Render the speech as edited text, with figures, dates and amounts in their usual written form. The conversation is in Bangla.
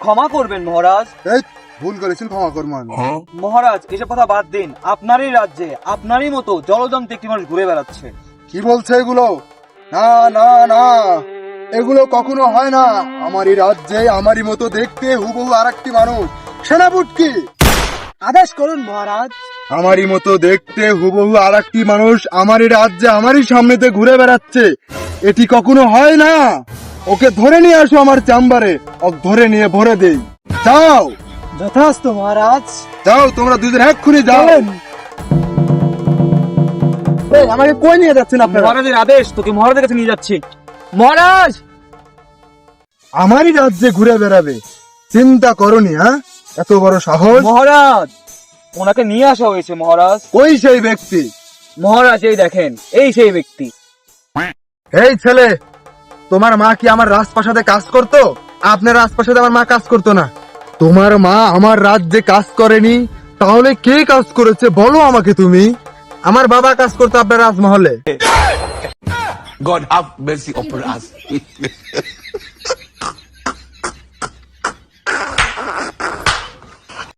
ক্ষমা করবেন মহারাজ। এই ভুল করেছেন, ক্ষমা করবেন। মহারাজ এসব কথা বাদ দিন, আপনারই রাজ্যে আপনারই মতো জলযন্ত্রে একটি মানুষ ঘুরে বেড়াচ্ছে। কি বলছে এগুলো? না না না, এগুলো কখনো হয় না। আমারই রাজ্যে আমারই মতো দেখতে হুবহু আরেকটি মানুষ, সেনাপতি। আদেশ করুন মহারাজ। আমারই মতো দেখতে হুবহু আরেকটি মানুষ আমারই রাজ্যে আমারই সামনেতে ঘুরে বেড়াচ্ছে, এটি কখনো হয় না। ওকে ধরে নিয়ে আসো আমার চেম্বারে, ওকে ধরে নিয়ে ভরে দেই। যাও যথাস্ত মহারাজ। যাও, তোমরা দুজন এক্ষুনি যাও। এই, আমাকে কই নিয়ে যাচ্ছেন আপনারা? মহারাজের আদেশ, তোকে মহারাজের কাছে নিয়ে যাচ্ছি। মহারাজ! আমারই রাজ্যে ঘুরে বেড়াবে, চিন্তা করনি? হ্যাঁ, এত বড় সাহস? মহারাজ, ওনাকে নিয়ে আসা হয়েছে মহারাজ। ওই সেই ব্যক্তি? মহারাজ এই দেখেন, এই সেই ব্যক্তি। এই ছেলে, তোমার মা কি আমার রাজপ্রাসাদে কাজ করতো? আপনার রাজপ্রাসাদে আমার মা কাজ করতো না। তোমার মা আমার রাজ্যে কাজ করেনি, তাহলে কে কাজ করেছে বলো আমাকে তুমি? আমার বাবা কাজ করতো আপনার রাজমহলে। God have mercy upon us.